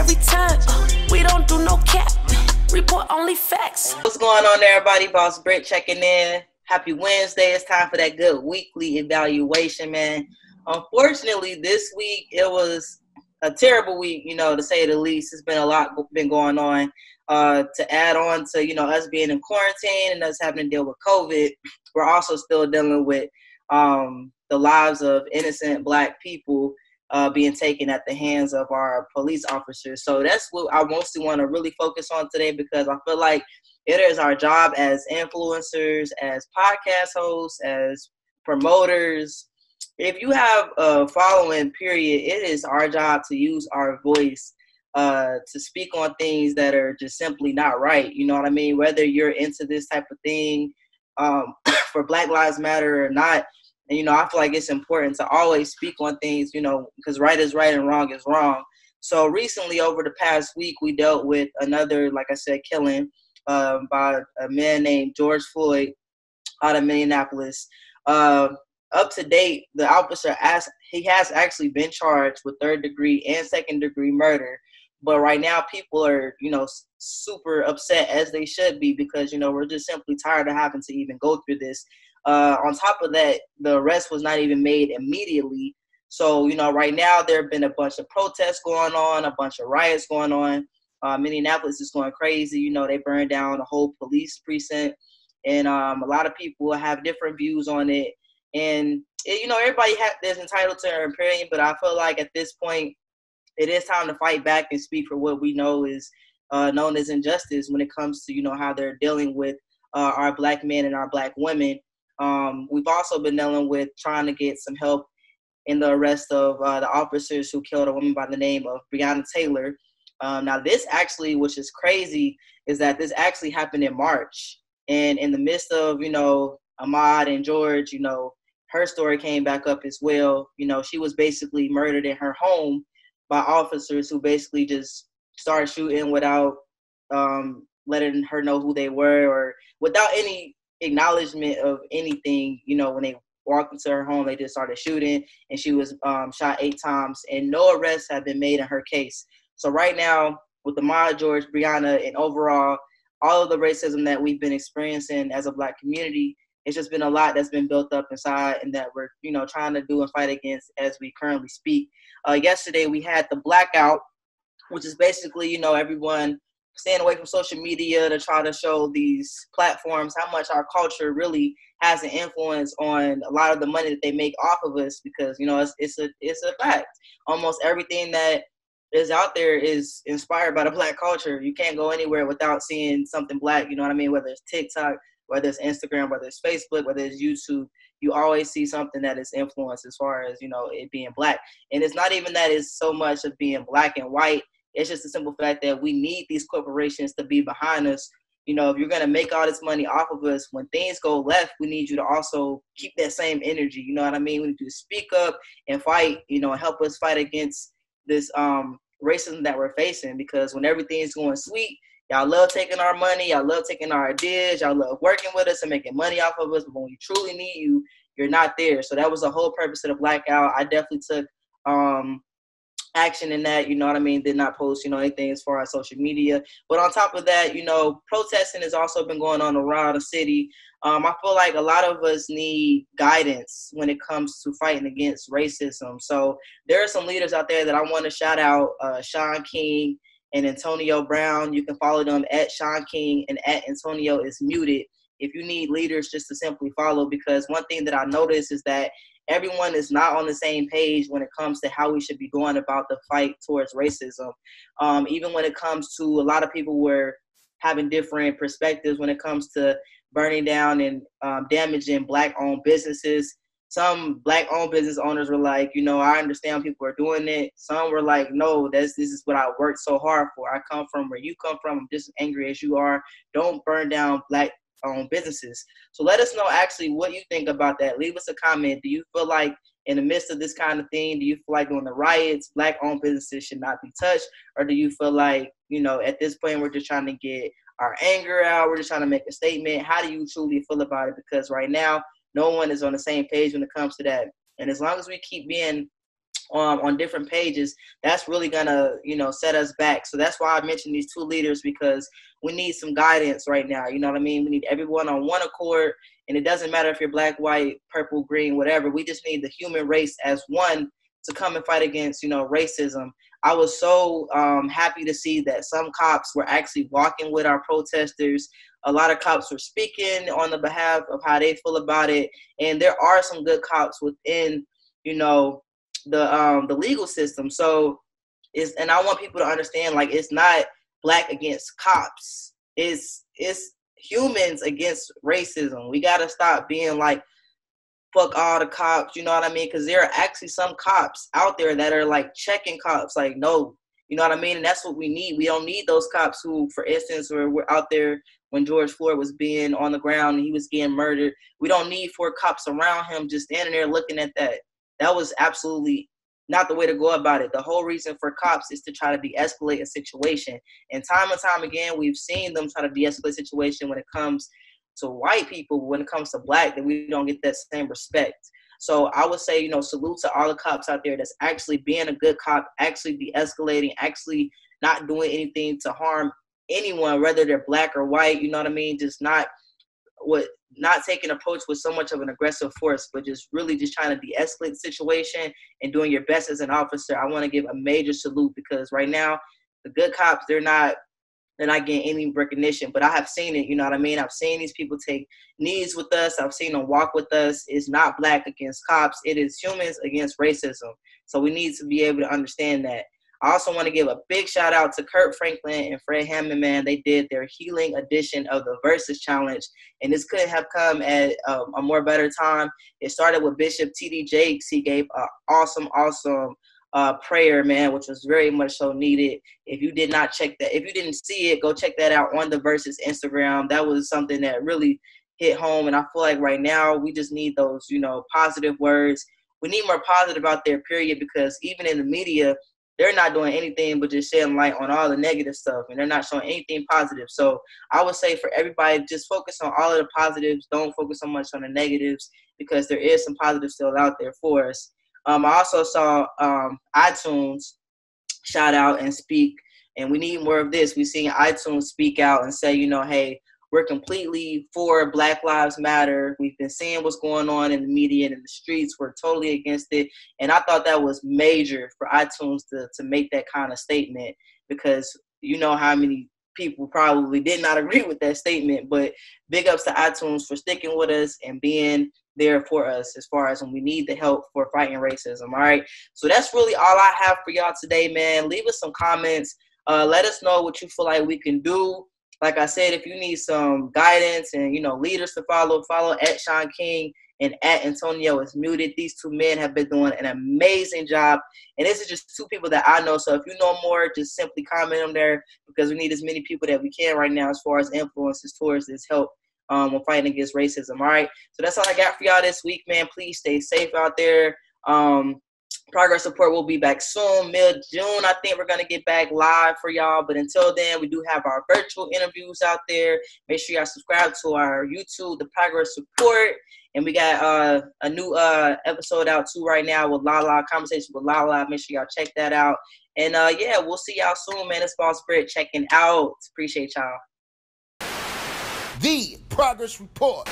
every time. We don't do no cap. Report only facts. What's going on there, everybody? Boss Britt checking in. Happy Wednesday. It's time for that good weekly evaluation, man. Unfortunately, this week it was a terrible week, to say the least. It's been a lot been going on. To add on to, us being in quarantine and us having to deal with COVID, we're also still dealing with the lives of innocent Black people being taken at the hands of our police officers. So that's what I mostly want to really focus on today, because I feel like it is our job as influencers, as podcast hosts, as promoters. If you have a following, period, it is our job to use our voice to speak on things that are just simply not right. You know what I mean? Whether you're into this type of thing for Black Lives Matter or not. And, I feel like it's important to always speak on things, because right is right and wrong is wrong. So recently, over the past week, we dealt with another, like I said, killing by a man named George Floyd out of Minneapolis. Up to date, the officer has actually been charged with third-degree and second-degree murder. But right now, people are, super upset, as they should be, because, we're just simply tired of having to even go through this. On top of that, the arrest was not even made immediately. So, right now there have been a bunch of protests going on, a bunch of riots going on. Minneapolis is going crazy. They burned down the whole police precinct. And a lot of people have different views on it. And, everybody is entitled to their opinion. But I feel like at this point, it is time to fight back and speak for what we know is known as injustice when it comes to, how they're dealing with our Black men and our Black women. We've also been dealing with trying to get some help in the arrest of the officers who killed a woman by the name of Breonna Taylor. Now, this actually, which is crazy, is that this actually happened in March. And in the midst of, Ahmaud and George, her story came back up as well. She was basically murdered in her home by officers who basically just started shooting without letting her know who they were, or without any acknowledgement of anything. When they walked into her home, they just started shooting, and she was shot 8 times, and no arrests have been made in her case. So right now, with Ahmaud, George, Breonna, and overall all of the racism that we've been experiencing as a Black community, it's just been a lot that's been built up inside, and that we're trying to do and fight against as we currently speak. Yesterday we had the blackout, which is basically everyone staying away from social media to try to show these platforms how much our culture really has an influence on a lot of the money that they make off of us, because it's a fact. Almost everything that is out there is inspired by the Black culture. You can't go anywhere without seeing something Black, you know what I mean? Whether it's TikTok, whether it's Instagram, whether it's Facebook, whether it's YouTube, you always see something that is influenced as far as, it being Black. And it's not even that it's so much of being Black and white. It's just the simple fact that we need these corporations to be behind us. If you're going to make all this money off of us, when things go left, we need you to also keep that same energy. You know what I mean? We need you to speak up and fight, and help us fight against this racism that we're facing. Because when everything's going sweet, y'all love taking our money, y'all love taking our ideas, y'all love working with us and making money off of us. But when we truly need you, you're not there. So that was the whole purpose of the blackout. I definitely took action in that, you know what I mean? Did not post, anything as far as social media. But on top of that, protesting has also been going on around the city. I feel like a lot of us need guidance when it comes to fighting against racism. So there are some leaders out there that I want to shout out, Sean King and Antonio Brown. You can follow them at Sean King and at Antonio is Muted if you need leaders just to simply follow. Because one thing that I noticed is that everyone is not on the same page when it comes to how we should be going about the fight towards racism. Even when it comes to a lot of people were having different perspectives when it comes to burning down and damaging Black-owned businesses. Some Black-owned business owners were like, I understand people are doing it. Some were like, no, this is what I worked so hard for. I come from where you come from. I'm just as angry as you are. Don't burn down Black-owned businesses. So let us know actually what you think about that. Leave us a comment. Do you feel like in the midst of this kind of thing, do you feel like during the riots, Black-owned businesses should not be touched? Or do you feel like, at this point, we're just trying to get our anger out. We're just trying to make a statement. How do you truly feel about it? Because right now, no one is on the same page when it comes to that. And as long as we keep being on different pages, that's really gonna, set us back. So that's why I mentioned these two leaders, because we need some guidance right now. You know what I mean? We need everyone on one accord, and it doesn't matter if you're black, white, purple, green, whatever. We just need the human race as one to come and fight against, racism. I was so happy to see that some cops were actually walking with our protesters. A lot of cops were speaking on the behalf of how they feel about it, and there are some good cops within, the legal system. So and I want people to understand, like, it's not black against cops. It's humans against racism. We gotta stop being like, fuck all the cops, you know what I mean? Because there are actually some cops out there that are like checking cops, like, no, you know what I mean? And that's what we need. We don't need those cops who, for instance, were out there when George Floyd was being on the ground and he was getting murdered. We don't need 4 cops around him just standing there looking at that. That was absolutely not the way to go about it. The whole reason for cops is to try to de-escalate a situation. And time again, we've seen them try to de-escalate a situation when it comes to white people. But when it comes to black, that we don't get that same respect. So I would say, salute to all the cops out there that's actually being a good cop, actually de-escalating, actually not doing anything to harm anyone, whether they're black or white, you know what I mean? Just not taking an approach with so much of an aggressive force, but just really just trying to de-escalate the situation and doing your best as an officer. I want to give a major salute, because right now the good cops, they're not getting any recognition, but I have seen it, you know what I mean? I've seen these people take knees with us. I've seen them walk with us. It's not black against cops. It is humans against racism. So we need to be able to understand that. I also want to give a big shout out to Kurt Franklin and Fred Hammond, man. They did their healing edition of the Versus Challenge, and this couldn't have come at a more better time. It started with Bishop T.D. Jakes. He gave an awesome prayer, man, which was very much so needed. If you did not check that, if you didn't see it, go check that out on the Versus Instagram. That was something that really hit home, and I feel like right now we just need those, positive words. We need more positive out there, period, because even in the media, they're not doing anything but just shedding light on all the negative stuff, and they're not showing anything positive. So I would say for everybody, just focus on all of the positives. Don't focus so much on the negatives, because there is some positive still out there for us. I also saw iTunes shout out and speak, and we need more of this. We've seen iTunes speak out and say, hey, we're completely for Black Lives Matter. We've been seeing what's going on in the media and in the streets. We're totally against it. And I thought that was major for iTunes to make that kind of statement, because you know how many people probably did not agree with that statement. But big ups to iTunes for sticking with us and being there for us as far as when we need the help for fighting racism. All right. So that's really all I have for y'all today, man. Leave us some comments. Let us know what you feel like we can do. Like I said, if you need some guidance and, leaders to follow at Sean King and at Antonio is Muted. These 2 men have been doing an amazing job. And this is just 2 people that I know. So if you know more, just simply comment them there, because we need as many people that we can right now as far as influences towards this help when fighting against racism. All right. So that's all I got for y'all this week, man. Please stay safe out there. Progress Report will be back soon, mid-June. I think we're going to get back live for y'all. But until then, we do have our virtual interviews out there. Make sure y'all subscribe to our YouTube, The Progress Report. And we got a new episode out, too, right now with Lala, Conversation with Lala. Make sure y'all check that out. And, we'll see y'all soon, man. It's Boss Britt checking out. Appreciate y'all. The Progress Report.